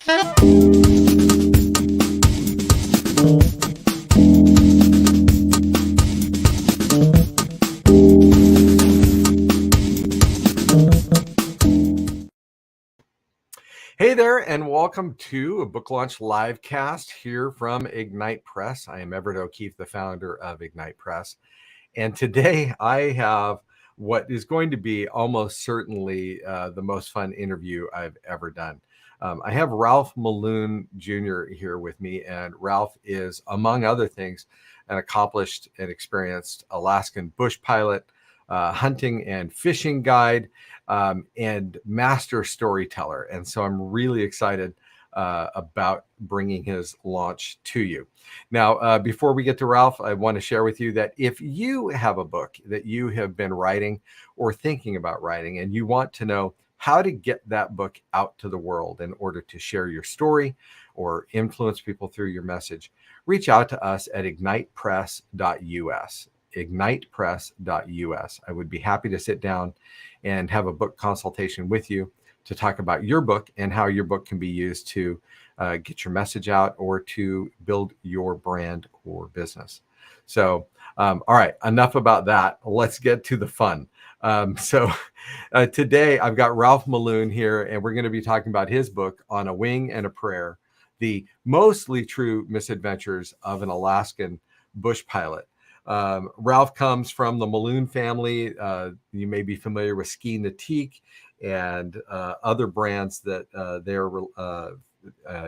Hey there, and welcome to a book launch live cast here from Ignite Press. I am Everett O'Keefe, the founder of Ignite Press. And today I have what is going to be almost certainly the most fun interview I've ever done. I have Ralph Meloon Jr. here with me, and Ralph is, among other things, an accomplished and experienced Alaskan bush pilot, hunting and fishing guide, and master storyteller. And so I'm really excited about bringing his launch to you. Now, before we get to Ralph, I want to share with you that if you have a book that you have been writing or thinking about writing, and you want to know how to get that book out to the world in order to share your story or influence people through your message, reach out to us at ignitepress.us. ignitepress.us. I would be happy to sit down and have a book consultation with you to talk about your book and how your book can be used to get your message out or to build your brand or business. So, all right, enough about that. Let's get to the fun. Today I've got Ralph Meloon here, and we're going to be talking about his book, On a Wing and a Prayer, the mostly true misadventures of an Alaskan bush pilot. Ralph comes from the Meloon family. You may be familiar with Ski Natique and other brands that they're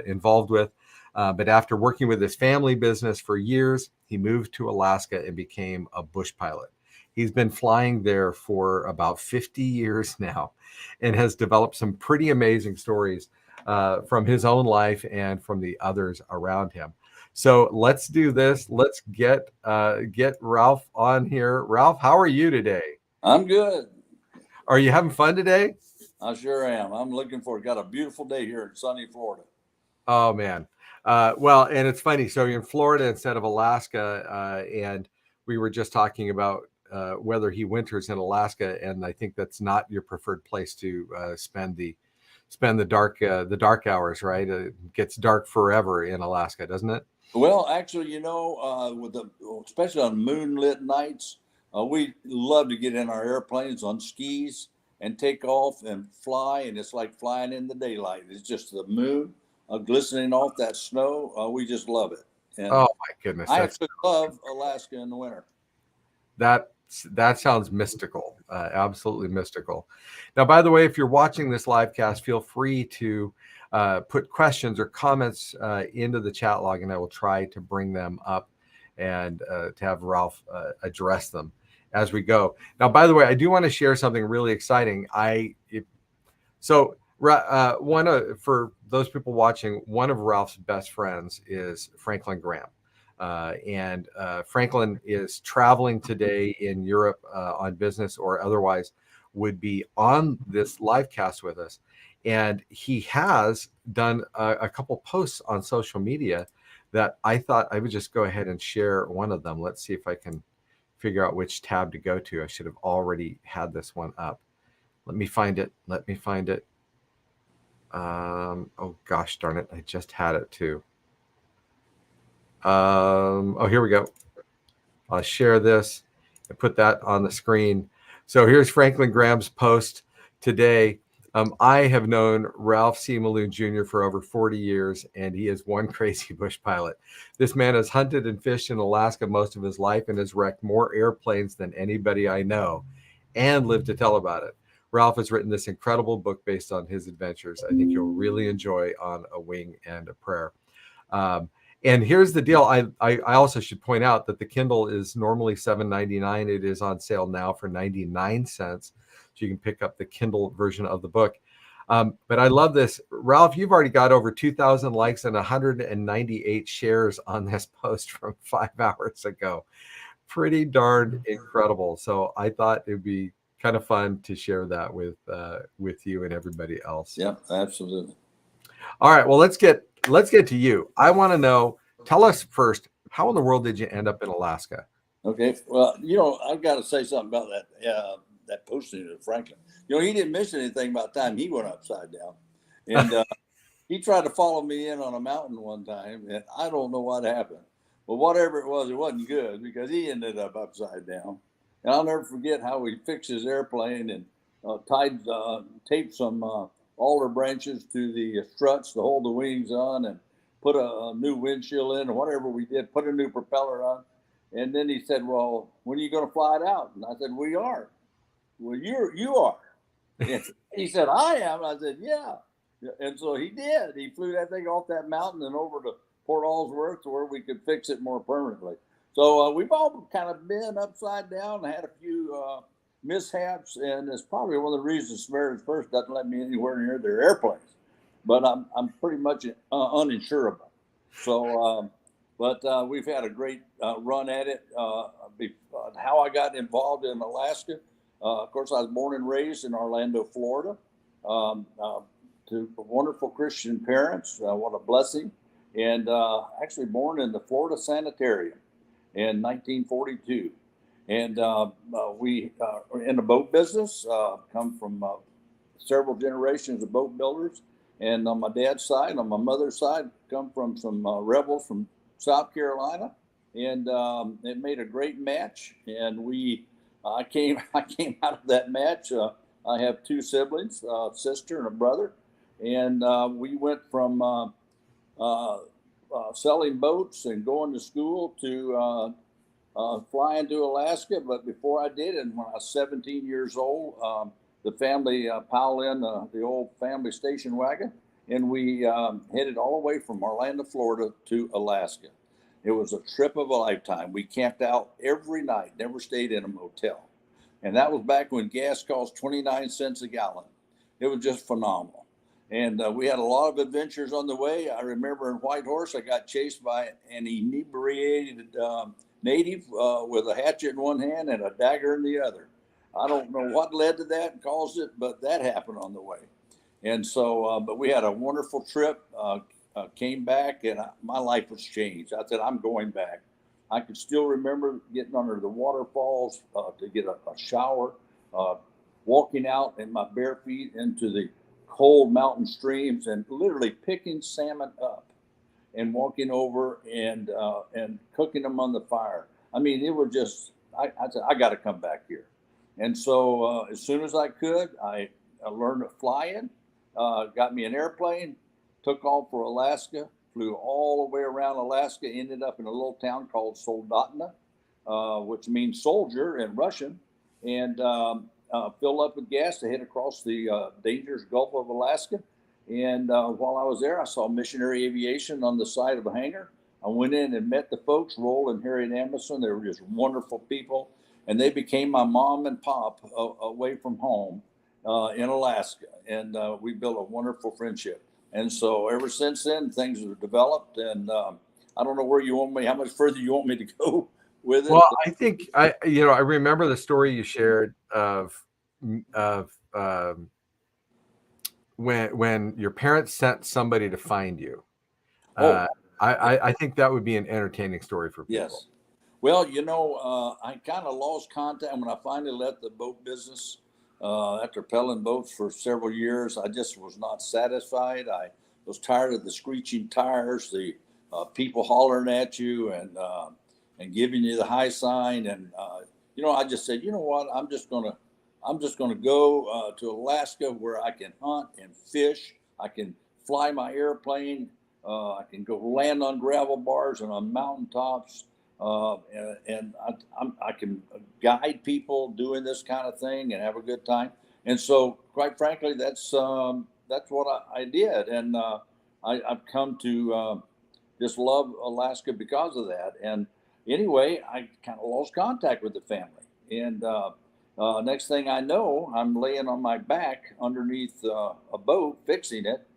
involved with. But after working with his family business for years, he moved to Alaska and became a bush pilot. He's been flying there for about 50 years now and has developed some pretty amazing stories from his own life and from the others around him. So let's do this. Let's get Ralph on here. Ralph, how are you today? I'm good. Are you having fun today? I sure am. I'm looking for it. Got a beautiful day here in sunny Florida. Oh, man. Well, and it's funny. So you're in Florida instead of Alaska. And we were just talking about whether he winters in Alaska. And I think that's not your preferred place to spend the dark hours, right? It gets dark forever in Alaska, doesn't it? Well, actually, especially on moonlit nights, we love to get in our airplanes on skis and take off and fly, and it's like flying in the daylight. It's just the moon glistening off that snow. We just love it. And oh my goodness! I actually love Alaska in the winter. That sounds mystical, absolutely mystical. Now, by the way, if you're watching this live cast, feel free to put questions or comments into the chat log, and I will try to bring them up and to have Ralph address them as we go. Now, by the way, I do want to share something really exciting. For those people watching, one of Ralph's best friends is Franklin Graham. Franklin is traveling today in Europe on business or otherwise, would be on this live cast with us. And he has done a couple posts on social media that I thought I would just go ahead and share one of them. Let's see if I can figure out which tab to go to. I should have already had this one up. Let me find it. Oh gosh, darn it. I just had it too. Here we go. I'll share this and put that on the screen. So here's Franklin Graham's post today. I have known Ralph C. Meloon Jr. for over 40 years, and he is one crazy bush pilot. This man has hunted and fished in Alaska most of his life and has wrecked more airplanes than anybody I know and lived to tell about it. Ralph has written this incredible book based on his adventures. I think you'll really enjoy On a Wing and a Prayer. And here's the deal. I also should point out that the Kindle is normally $7.99. It is on sale now for 99 cents. So you can pick up the Kindle version of the book. But I love this. Ralph, you've already got over 2,000 likes and 198 shares on this post from 5 hours ago. Pretty darn incredible. So I thought it'd be kind of fun to share that with you and everybody else. Yeah, absolutely. All right. Well, let's get to you. I want to know, tell us first, how in the world did you end up in Alaska? Okay. Well, I've got to say something about that posting of Franklin. He didn't mention anything about the time he went upside down. And he tried to follow me in on a mountain one time, and I don't know what happened. But whatever it wasn't good because he ended up upside down. And I'll never forget how we fixed his airplane and taped some alder branches to the struts to hold the wings on, and put a new windshield in, or whatever we did, put a new propeller on. And then he said, "Well, when are you going to fly it out?" And I said, "We are." "Well, you are." And he said, "I am." I said, "Yeah." And so he did. He flew that thing off that mountain and over to Port Allsworth to where we could fix it more permanently. So we've all kind of been upside down and had a few mishaps, and it's probably one of the reasons Samaritan's Purse doesn't let me anywhere near their airplanes. But I'm pretty much uninsurable. So, but we've had a great run at it. How I got involved in Alaska, of course, I was born and raised in Orlando, Florida, to wonderful Christian parents. What a blessing. And actually born in the Florida Sanitarium in 1942. And we are in the boat business, come from several generations of boat builders. And on my dad's side, on my mother's side, come from some rebels from South Carolina. And it made a great match. And I came out of that match. I have two siblings, a sister and a brother. And we went from selling boats and going to school to flying to Alaska. But before I did, and when I was 17 years old, the family piled in the old family station wagon, and we headed all the way from Orlando, Florida to Alaska. It was a trip of a lifetime. We camped out every night, never stayed in a motel. And that was back when gas cost 29 cents a gallon. It was just phenomenal. And we had a lot of adventures on the way. I remember in Whitehorse, I got chased by an inebriated native with a hatchet in one hand and a dagger in the other. I don't know what led to that and caused it, but that happened on the way. And so, but we had a wonderful trip, came back, and my life was changed. I said, I'm going back. I can still remember getting under the waterfalls to get a shower, walking out in my bare feet into the cold mountain streams and literally picking salmon up and walking over and cooking them on the fire. I mean, it was just, I said, I got to come back here. And so as soon as I could, I learned to fly in, got me an airplane, took off for Alaska, flew all the way around Alaska, ended up in a little town called Soldotna, which means soldier in Russian, and filled up with gas to head across the dangerous Gulf of Alaska. And while I was there, I saw missionary aviation on the side of a hangar. I went in and met the folks, Roll and Harriet Emerson. They were just wonderful people. And they became my mom and pop away from home in Alaska. And we built a wonderful friendship. And so ever since then, things have developed. And I don't know where you want me, how much further you want me to go with it. Well, I think I remember the story you shared of when your parents sent somebody to find you. I think that would be an entertaining story for people. Yes. Well, I kind of lost contact when I finally left the boat business. After peddling boats for several years, I just was not satisfied. I was tired of the screeching tires, the people hollering at you and giving you the high sign. And I just said, you know what? I'm just gonna go to Alaska where I can hunt and fish. I can fly my airplane. I can go land on gravel bars and on mountaintops. And I can guide people doing this kind of thing and have a good time. And so, quite frankly, that's what I did. And I've come to just love Alaska because of that. And anyway, I kind of lost contact with the family. And next thing I know, I'm laying on my back underneath a boat fixing it,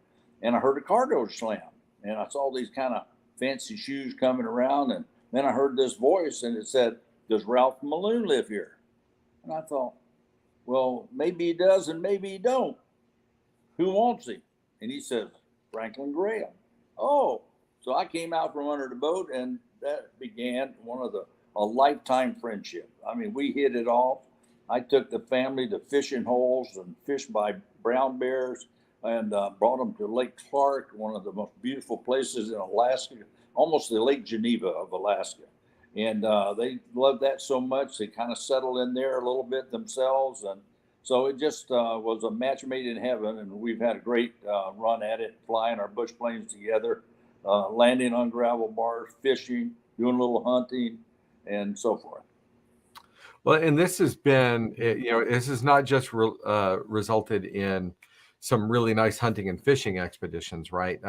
and I heard a car door slam. And I saw these kind of fancy shoes coming around, and then I heard this voice, and it said, "Does Ralph Meloon live here?" And I thought, well, maybe he does and maybe he don't. Who wants him? And he says, Franklin Graham. Oh, so I came out from under the boat, and that began a lifetime friendship. I mean, we hit it off. I took the family to fishing holes and fished by brown bears. and brought them to Lake Clark, one of the most beautiful places in Alaska, almost the Lake Geneva of Alaska. And they loved that so much, they kind of settled in there a little bit themselves. And so it just was a match made in heaven. And we've had a great run at it, flying our bush planes together, landing on gravel bars, fishing, doing a little hunting, and so forth. Well, and this has been, this has not just resulted in some really nice hunting and fishing expeditions, right?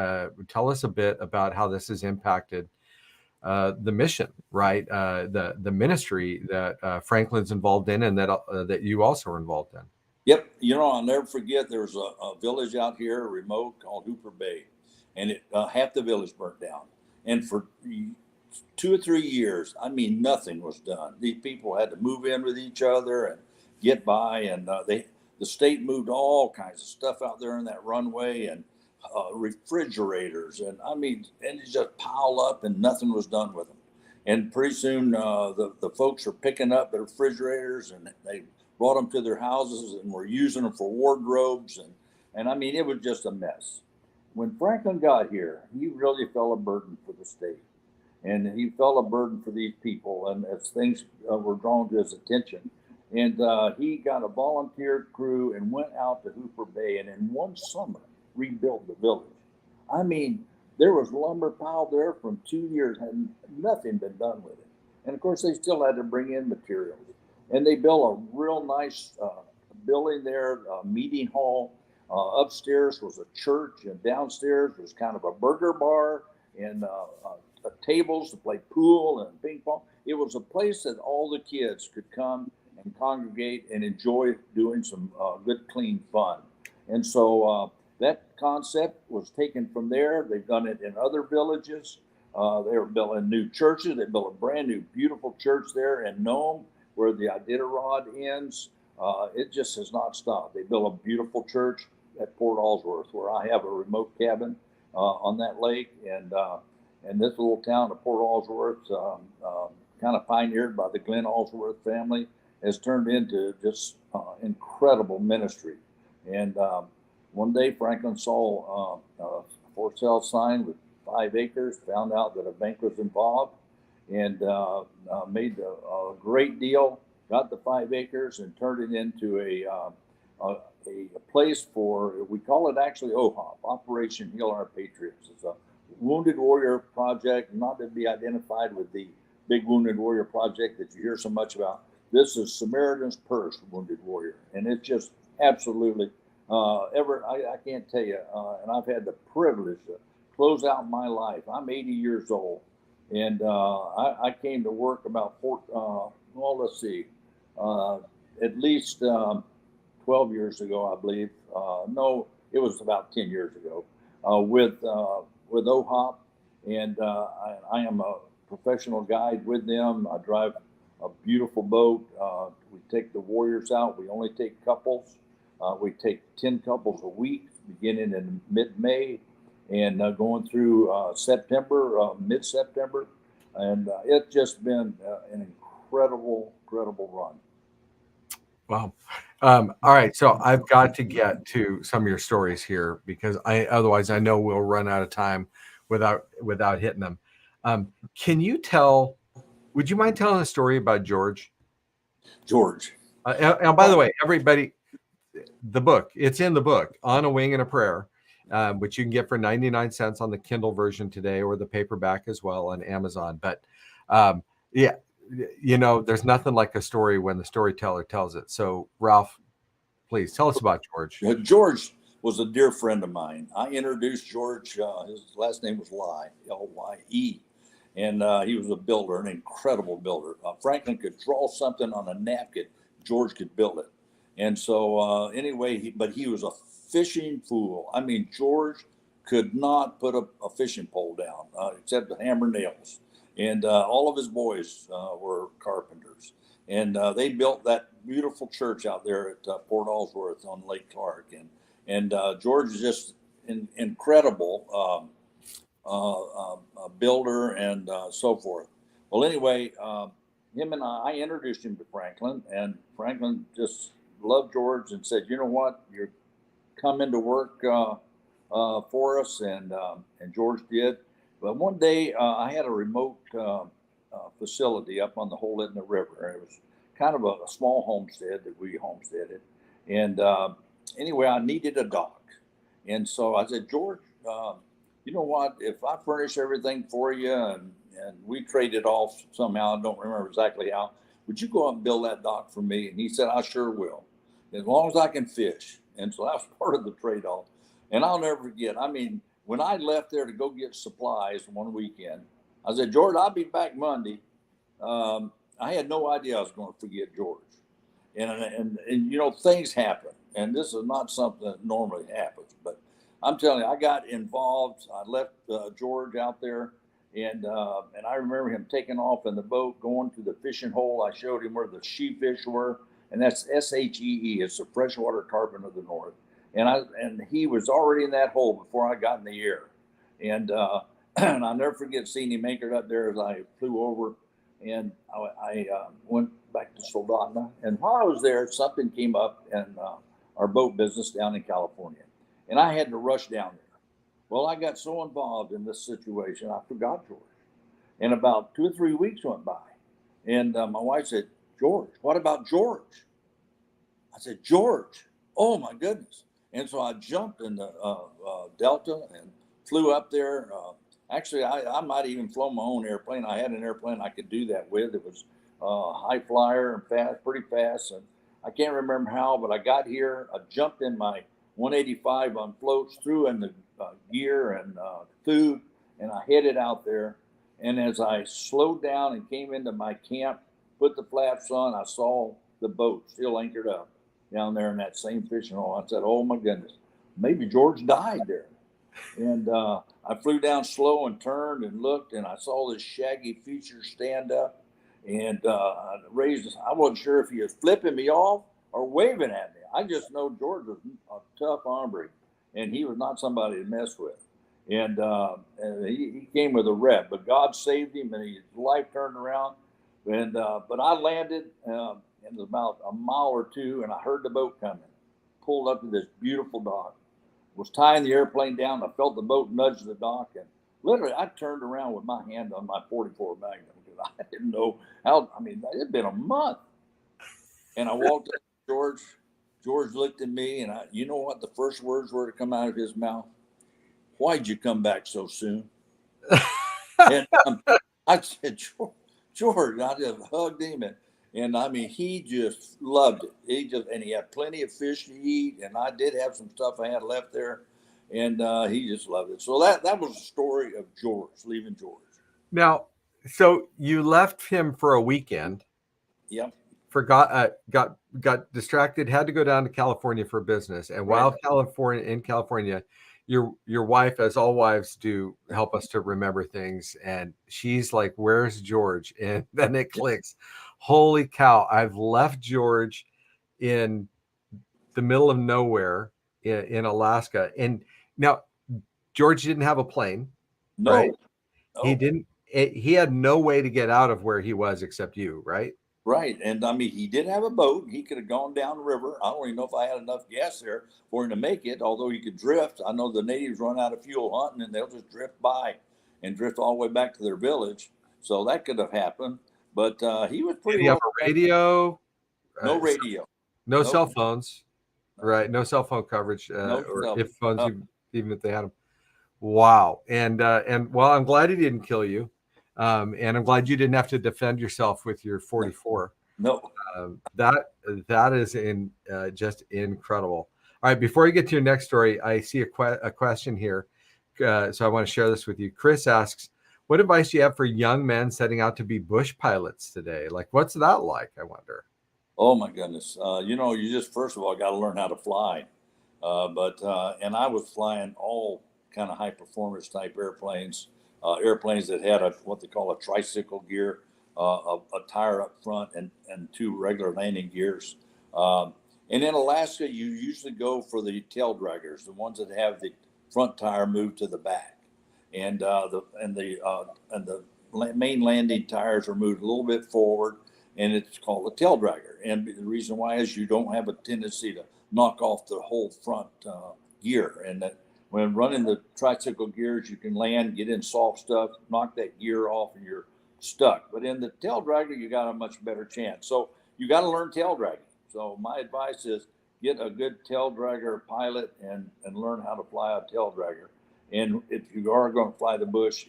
Tell us a bit about how this has impacted the mission, right? The ministry that Franklin's involved in, and that you also are involved in. Yep. I'll never forget, there was a village out here, remote, called Hooper Bay, and half the village burnt down. And for 2 or 3 years, I mean, nothing was done. These people had to move in with each other and get by. And the state moved all kinds of stuff out there in that runway, and refrigerators. And I mean, and it just piled up, and nothing was done with them. And pretty soon, the folks were picking up the refrigerators, and they brought them to their houses and were using them for wardrobes. And I mean, it was just a mess. When Franklin got here, he really felt a burden for the state. And he felt a burden for these people. And as things were drawn to his attention, and he got a volunteer crew and went out to Hooper Bay, and in one summer rebuilt the village. I mean, there was lumber piled there from 2 years, and nothing been done with it. And of course, they still had to bring in materials. And they built a real nice building there, a meeting hall. Upstairs was a church, and downstairs was kind of a burger bar, and tables to play pool and ping pong. It was a place that all the kids could come and congregate and enjoy doing some good, clean fun. And so that concept was taken from there. They've done it in other villages. They were building new churches. They built a brand new, beautiful church there in Nome, where the Iditarod ends. It just has not stopped. They built a beautiful church at Port Allsworth, where I have a remote cabin on that lake. And this little town of Port Allsworth, kind of pioneered by the Glenn Allsworth family, has turned into just incredible ministry. And one day Franklin saw a for sale sign with 5 acres, found out that a bank was involved, and made a great deal, got the 5 acres and turned it into a place for, we call it actually OHOP, Operation Heal Our Patriots. It's a Wounded Warrior Project, not to be identified with the big Wounded Warrior Project that you hear so much about. This is Samaritan's Purse Wounded Warrior, and it's just absolutely I can't tell you. And I've had the privilege to close out my life. I'm 80 years old, and I came to work about at least 12 years ago, I believe. No, it was about 10 years ago with OHOP, and I am a professional guide with them. I drive a beautiful boat. We take the warriors out. We only take couples. We take 10 couples a week, beginning in mid-May and going through mid-September. And it's just been an incredible run. Wow. All right. So I've got to get to some of your stories here, because otherwise I know we'll run out of time without hitting them. Would you mind telling a story about George? George. And by the way, everybody, the book, it's in the book, On a Wing and a Prayer, which you can get for 99 cents on the Kindle version today, or the paperback as well on Amazon. But yeah, there's nothing like a story when the storyteller tells it. So Ralph, please tell us about George. George was a dear friend of mine. I introduced George. His last name was Lye, L-Y-E. And he was a builder, an incredible builder. Franklin could draw something on a napkin. George could build it. And so anyway, but he was a fishing fool. I mean, George could not put a fishing pole down except to hammer nails. And all of his boys were carpenters. And they built that beautiful church out there at Port Allsworth on Lake Clark. And George is just incredible builder and so forth. Well, anyway, him and I introduced him to Franklin, and Franklin just loved George and said, you know what, you're come into work for us, and George did. But one day I had a remote facility up on the Holt River. It was kind of a small homestead that we homesteaded, and anyway, I needed a dock, and so I said, George, you know what? If I furnish everything for you, and we trade it off somehow, I don't remember exactly how, would you go out and build that dock for me? And he said, I sure will, as long as I can fish. And so that was part of the trade-off. And I'll never forget. I mean, when I left there to go get supplies one weekend, I said, George, I'll be back Monday. I had no idea I was going to forget George. And you know, things happen. And this is not something that normally happens. But I'm telling you, I got involved. I left George out there. And I remember him taking off in the boat, going to the fishing hole. I showed him where the she fish were. And that's SHEE. It's the freshwater tarpon of the north. And he was already in that hole before I got in the air. And and I'll never forget seeing him anchored up there as I flew over. And I went back to Soldotna. And while I was there, something came up in our boat business down in California. And I had to rush down there. Well, I got so involved in this situation, I forgot George. And about 2 or 3 weeks went by. And my wife said, George, what about George? I said, George, oh my goodness. And so I jumped in the Delta and flew up there. Actually, I might even flow my own airplane. I had an airplane I could do that with. It was high flyer and fast, pretty fast. And I can't remember how, but I got here. I jumped in my 185 on floats, threw in the gear and food, and I headed out there. And as I slowed down and came into my camp, put the flaps on, I saw the boat still anchored up down there in that same fishing hole. I said, oh my goodness, maybe George died there. And I flew down slow and turned and looked, and I saw this shaggy feature stand up, and I raised. I wasn't sure if he was flipping me off or waving at me. I just know George was a tough hombre, and he was not somebody to mess with. And he came with a rep, but God saved him, and his life turned around. And but I landed, and it was about a mile or two, and I heard the boat coming. Pulled up to this beautiful dock. Was tying the airplane down. I felt the boat nudge the dock, and literally I turned around with my hand on my 44 Magnum because I didn't know how. I mean, it had been a month, and I walked up to George. George looked at me, and you know what the first words were to come out of his mouth? Why'd you come back so soon? And I said, George, I just hugged him, and I mean, he just loved it. And he had plenty of fish to eat, and I did have some stuff I had left there, and he just loved it. So that was the story of George, leaving George. Now, so you left him for a weekend. Yep. Forgot, got distracted, had to go down to California for business, and while in California, your wife, as all wives do, help us to remember things, and she's like, "Where's George?" And then it clicks. Holy cow! I've left George in the middle of nowhere in Alaska, and now George didn't have a plane. No, right? No. He didn't. He had no way to get out of where he was except you, right? Right. And I mean, he did have a boat. He could have gone down the river. I don't even know if I had enough gas there for him to make it, although he could drift. I know the natives run out of fuel hunting, and they'll just drift by and drift all the way back to their village. So that could have happened. But he was pretty. Did he have a radio? No radio. No cell phones. Right. No cell phone coverage. No or cell if phones, even if they had them. Wow. And well, I'm glad he didn't kill you. And I'm glad you didn't have to defend yourself with your 44. No. That is just incredible. All right, before you get to your next story, I see a question here, so I want to share this with you. Chris asks, "What advice do you have for young men setting out to be bush pilots today? Like, what's that like? I wonder." Oh my goodness! You just first of all got to learn how to fly. And I was flying all kind of high performance type airplanes. Airplanes that had what they call a tricycle gear, a tire up front, and two regular landing gears. And in Alaska, you usually go for the tail draggers, the ones that have the front tire moved to the back, and the main landing tires are moved a little bit forward, and it's called a tail dragger. And the reason why is you don't have a tendency to knock off the whole front gear. And that when running the tricycle gears, you can land, get in soft stuff, knock that gear off, and you're stuck. But in the tail dragger, you got a much better chance. So you got to learn tail dragging. So my advice is get a good tail dragger pilot and learn how to fly a tail dragger. And if you are going to fly the bush,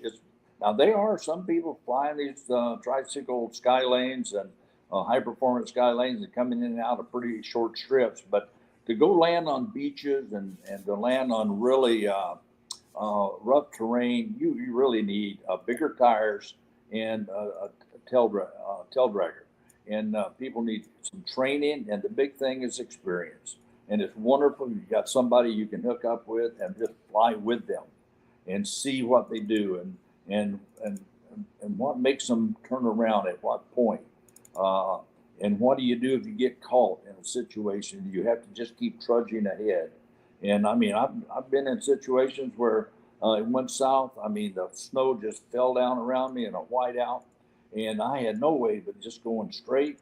now there are some people flying these tricycle sky lanes and high performance sky lanes and coming in and out of pretty short strips. But to go land on beaches and to land on really rough terrain, you really need bigger tires and a tail dragger. And people need some training, and the big thing is experience. And it's wonderful. You got somebody you can hook up with and just fly with them and see what they do and what makes them turn around at what point. And what do you do if you get caught in a situation? You have to just keep trudging ahead. And I mean, I've been in situations where it went south. I mean, the snow just fell down around me in a whiteout, and I had no way but just going straight.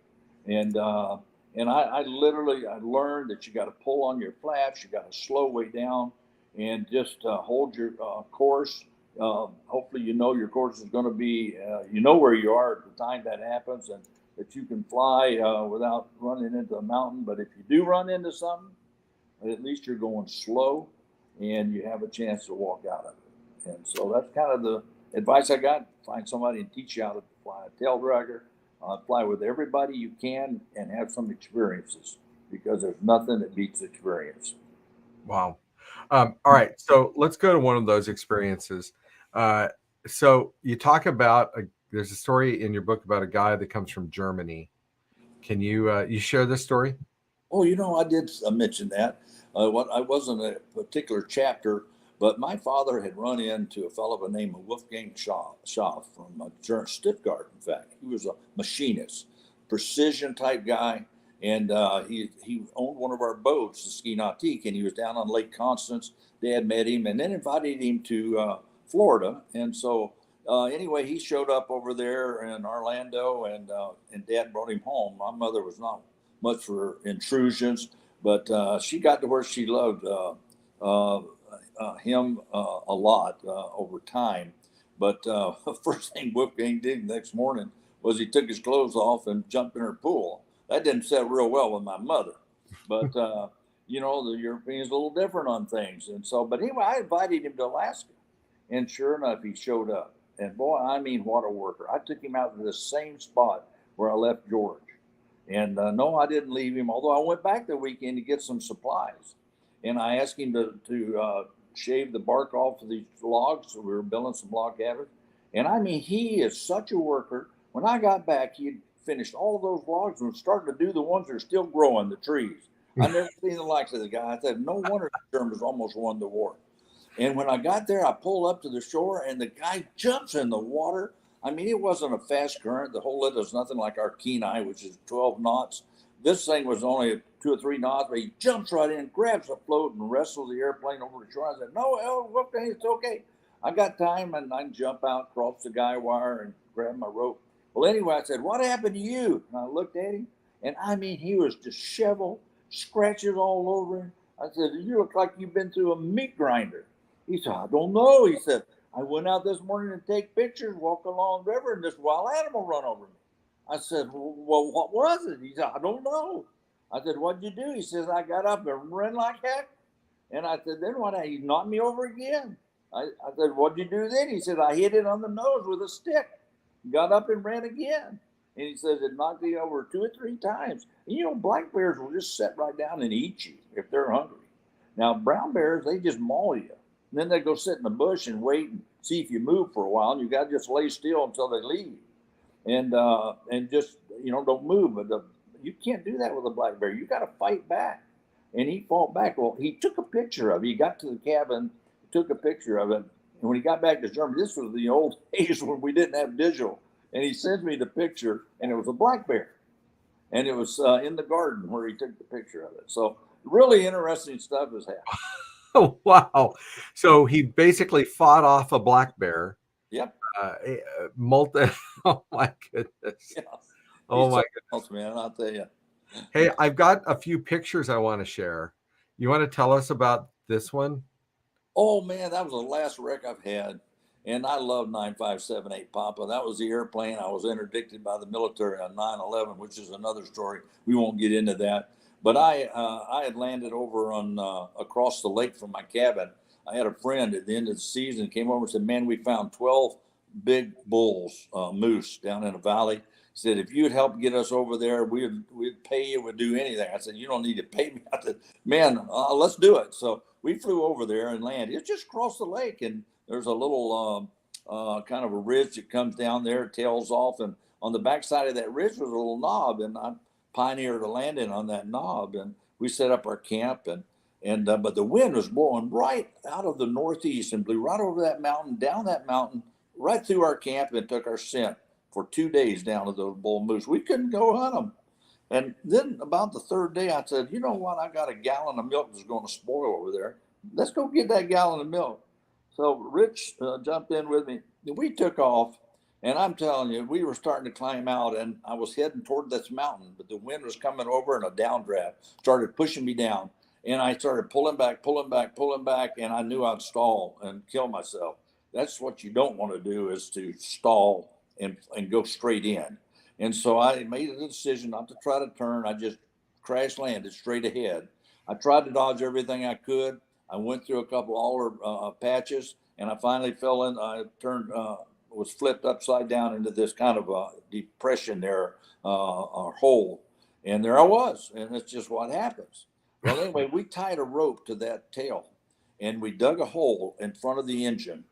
And I learned that you got to pull on your flaps, you got to slow way down, and just hold your course. Hopefully, you know your course is going to be, you know where you are at the time that happens, and that you can fly without running into a mountain. But if you do run into something, at least you're going slow, and you have a chance to walk out of it. And so that's kind of the advice I got. Find somebody and teach you how to fly a tail dragger. Fly with everybody you can and have some experiences, because there's nothing that beats experience. Wow. All right. So let's go to one of those experiences. So you talk about, there's a story in your book about a guy that comes from Germany. Can you share this story? Oh, I did mention that. I wasn't a particular chapter, but my father had run into a fellow by the name of Wolfgang Schaff from Stuttgart. In fact, he was a machinist, precision type guy, and he owned one of our boats, the Ski Nautique, and he was down on Lake Constance. Dad met him and then invited him to Florida, and so anyway, he showed up over there in Orlando, and Dad brought him home. My mother was not much for intrusions, but she got to where she loved him a lot over time. But first thing Wolfgang did the next morning was he took his clothes off and jumped in her pool. That didn't set real well with my mother, but the Europeans a little different on things. And so, but anyway, I invited him to Alaska, and sure enough, he showed up. And boy, I mean, what a worker! I took him out to the same spot where I left George. And no, I didn't leave him, although I went back the weekend to get some supplies. And I asked him to shave the bark off of these logs. So we were building some log cabins. And I mean, he is such a worker. When I got back, he had finished all of those logs and was starting to do the ones that are still growing, the trees. I've never seen the likes of the guy. I said, no wonder the Germans almost won the war. And when I got there, I pulled up to the shore, and the guy jumps in the water. I mean, it wasn't a fast current. The whole lift was nothing like our Kenai, which is 12 knots. This thing was only 2 or 3 knots, but he jumps right in, grabs the float, and wrestles the airplane over the shore. I said, no, Wolfgang, it's okay. I got time, and I can jump out, cross the guy wire, and grab my rope. Well, anyway, I said, what happened to you? And I looked at him, and I mean, he was disheveled, scratches all over him. I said, you look like you've been through a meat grinder. He said, I don't know. He said, I went out this morning to take pictures, walk along the river, and this wild animal run over me. I said, well, what was it? He said, I don't know. I said, what'd you do? He says, I got up and ran like heck. And I said, then what? He knocked me over again. I said, what'd you do then? He said, I hit it on the nose with a stick. Got up and ran again. And he says, it knocked me over 2 or 3 times. And black bears will just sit right down and eat you if they're hungry. Now, brown bears, they just maul you. And then they go sit in the bush and wait and see if you move for a while. And you got to just lay still until they leave. And just, don't move. But you can't do that with a black bear. You got to fight back. And he fought back. Well, he took a picture of it. He got to the cabin, took a picture of it. And when he got back to Germany, this was the old days when we didn't have digital. And he sent me the picture, and it was a black bear. And it was in the garden where he took the picture of it. So really interesting stuff has happened. Oh, wow. So he basically fought off a black bear. Yep. Oh, my goodness. Yeah. Oh, my goodness. Man, I'll tell you. Hey, I've got a few pictures I want to share. You want to tell us about this one? Oh man, that was the last wreck I've had. And I love 9578 Papa. That was the airplane. I was interdicted by the military on 9/11, which is another story. We won't get into that. But I had landed over on across the lake from my cabin. I had a friend at the end of the season came over and said, "Man, we found 12 big bulls, moose down in a valley." He said, "If you'd help get us over there, we'd pay you. We'd do anything." I said, "You don't need to pay me." I said, "Man, let's do it." So we flew over there and landed. It's just across the lake, and there's a little kind of a ridge that comes down there, tails off, and on the backside of that ridge was a little knob, and I pioneered a landing on that knob, and we set up our camp, and but the wind was blowing right out of the northeast and blew right over that mountain, down that mountain, right through our camp, and took our scent for 2 days down to those bull moose. We couldn't go hunt them. And then about the third day, I said, "You know what? I got a gallon of milk that's going to spoil over there. Let's go get that gallon of milk." So Rich jumped in with me. We took off, and I'm telling you, we were starting to climb out, and I was heading toward this mountain, but the wind was coming over, and a downdraft started pushing me down. And I started pulling back, pulling back, pulling back, and I knew I'd stall and kill myself. That's what you don't want to do, is to stall and go straight in. And so I made a decision not to try to turn. I just crash landed straight ahead. I tried to dodge everything I could. I went through a couple alder patches, and I finally fell in. I turned, was flipped upside down into this kind of a depression there, or hole. And there I was. And that's just what happens. Well, anyway, we tied a rope to that tail, and we dug a hole in front of the engine,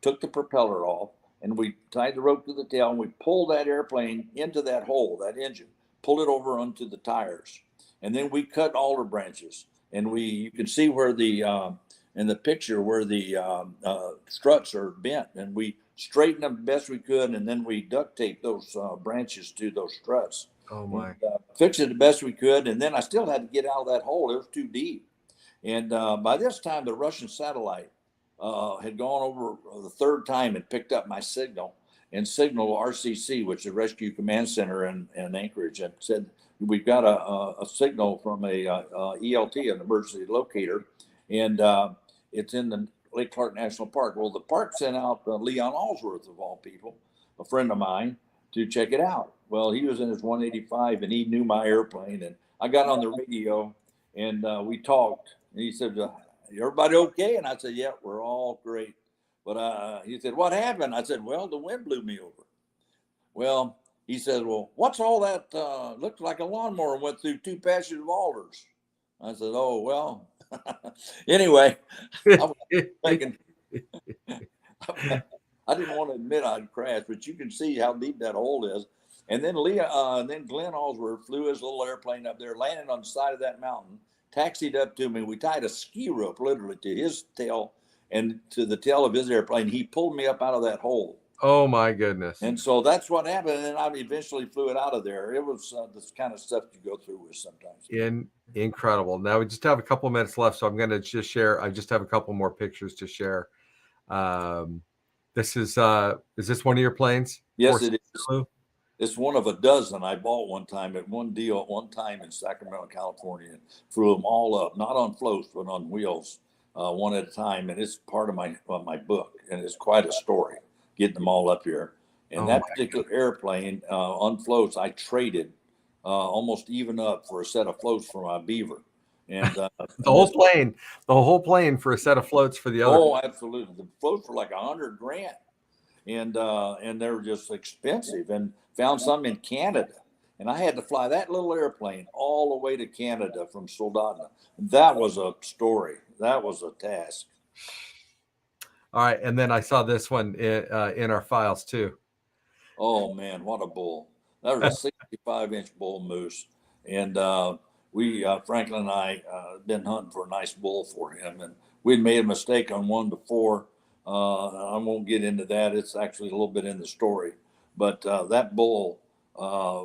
took the propeller off, and we tied the rope to the tail, and we pulled that airplane into that hole, that engine, pulled it over onto the tires, and then we cut alder branches, and you can see where the in the picture where the struts are bent, and we straightened them the best we could, and then we duct taped those branches to those struts. Oh And my. fixed it the best we could, and then I still had to get out of that hole. It was too deep. And by this time, the Russian satellite had gone over the third time and picked up my signal and signaled RCC, which is the Rescue Command Center in Anchorage, and said, "We've got a signal from a ELT, an emergency locator, and it's in the Lake Clark National Park." Well, the park sent out Leon Allsworth, of all people, a friend of mine, to check it out. Well, he was in his 185, and he knew my airplane, and I got on the radio, and we talked, and he said, "Everybody okay?" And I said, "Yeah, we're all great." But he said, "What happened?" I said, "Well, the wind blew me over." Well, he said, "Well, what's all that? Looked like a lawnmower went through two patches of alders." I said, "Oh, well." Anyway, I was thinking, I didn't want to admit I'd crashed, but you can see how deep that hole is. And then Glenn Allsworth flew his little airplane up there, landed on the side of that mountain, taxied up to me. We tied a ski rope literally to his tail and to the tail of his airplane. He pulled me up out of that hole. Oh my goodness. And so that's what happened. And then I eventually flew it out of there. It was this kind of stuff you go through with sometimes. Incredible. Now we just have a couple minutes left, so I'm going to just share. I just have a couple more pictures to share. This is this one of your planes? Yes, it is. It's one of a dozen I bought one time at one deal at one time in Sacramento, California, and flew them all up, not on floats, but on wheels, one at a time. And it's part of my book, and it's quite a story getting them all up here. And that particular airplane on floats, I traded almost even up for a set of floats for my Beaver. And the whole plane for a set of floats for the other. Oh, absolutely. The floats were like $100,000. And they were just expensive, and found some in Canada. And I had to fly that little airplane all the way to Canada from Soldotna. That was a story. That was a task. All right. And then I saw this one in our files too. Oh man, what a bull. That was a 65-inch bull moose. And Franklin and I been hunting for a nice bull for him. And we'd made a mistake on one before. I won't get into that. It's actually a little bit in the story. But that bull,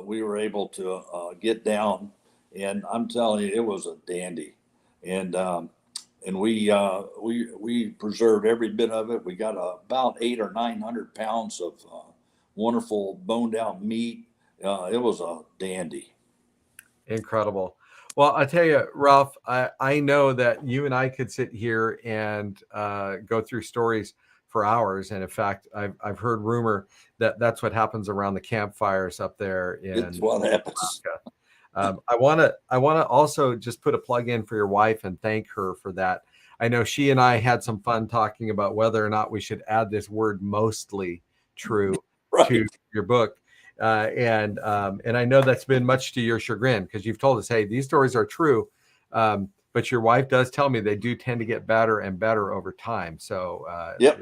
we were able to get down, and I'm telling you, it was a dandy. And we preserved every bit of it. We got about 800 or 900 pounds of wonderful boned out meat. It was a dandy. Incredible. Well, I tell you, Ralph, I know that you and I could sit here and go through stories for hours. And in fact, I've heard rumor that that's what happens around the campfires up there It's in what happens. Alaska. I want to also just put a plug in for your wife and thank her for that. I know she and I had some fun talking about whether or not we should add this word "mostly true" to Right. your book. And I know that's been much to your chagrin because you've told us, hey, these stories are true, but your wife does tell me they do tend to get better and better over time. So, Yep.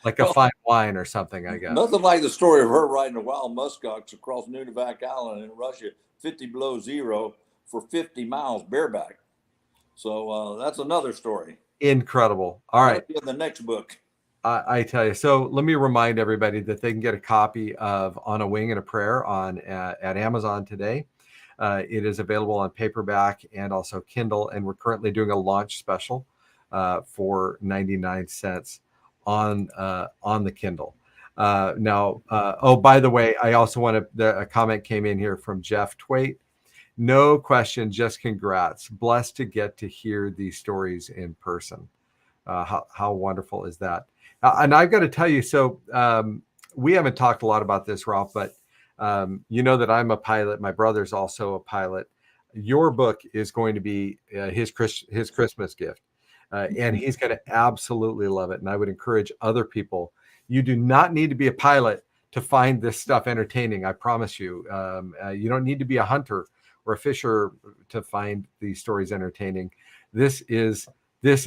like a Well, fine wine or something, I guess. nothing like the story of her riding a wild muskox across Nunavak Island in Russia, 50 below zero for 50 miles bareback. So that's another story. Incredible. All right. That'll be in the next book. I tell you. So let me remind everybody that they can get a copy of On a Wing and a Prayer on at Amazon today. It is available on paperback and also Kindle, and we're currently doing a launch special for 99 cents on the Kindle. Oh, by the way, I also want to. A comment came in here from Jeff Twait. No question, just congrats. Blessed to get to hear these stories in person. How wonderful is that? And I've got to tell you, so we haven't talked a lot about this, Ralph, but you know that I'm a pilot. My brother's also a pilot. Your book is going to be his Christmas gift, and he's going to absolutely love it. And I would encourage other people. You do not need to be a pilot to find this stuff entertaining. I promise you. You don't need to be a hunter or a fisher to find these stories entertaining. This is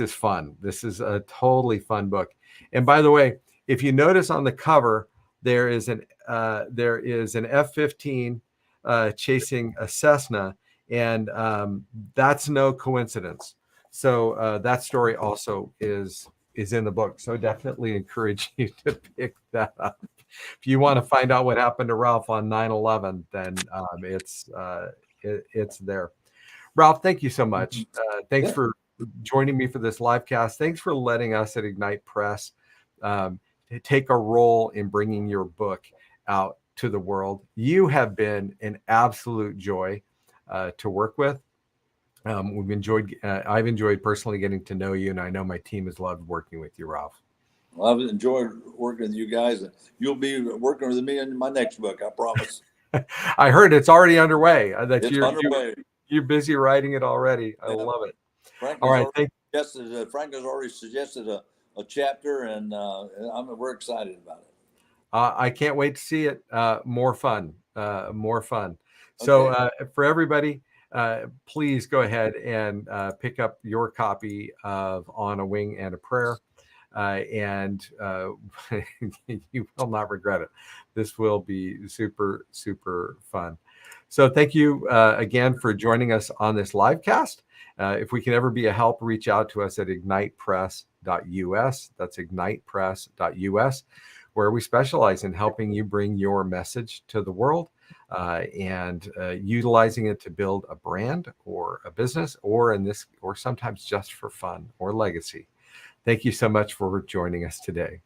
fun. This is a totally fun book. And by the way, if you notice on the cover, there is an F-15 chasing a Cessna, and that's no coincidence. So that story also is in the book. So definitely encourage you to pick that up. If you want to find out what happened to Ralph on 9/11, then it's there. Ralph, thank you so much. Thanks for joining me for this live cast. Thanks for letting us at Ignite Press take a role in bringing your book out to the world. You have been an absolute joy to work with. I've enjoyed personally getting to know you, and I know my team has loved working with you, Ralph. Well, I've enjoyed working with you guys, and you'll be working with me in my next book, I promise. I heard it's already underway. It's underway. You're busy writing it already. I love it. Frank All right, Frank has already suggested a chapter, and we're excited about it. I can't wait to see it. More fun. So for everybody, please go ahead and pick up your copy of On a Wing and a Prayer. And you will not regret it. This will be super, super fun. So thank you again for joining us on this live cast. If we can ever be a help, reach out to us at ignitepress.us. That's ignitepress.us, where we specialize in helping you bring your message to the world and utilizing it to build a brand or a business, or sometimes just for fun or legacy. Thank you so much for joining us today.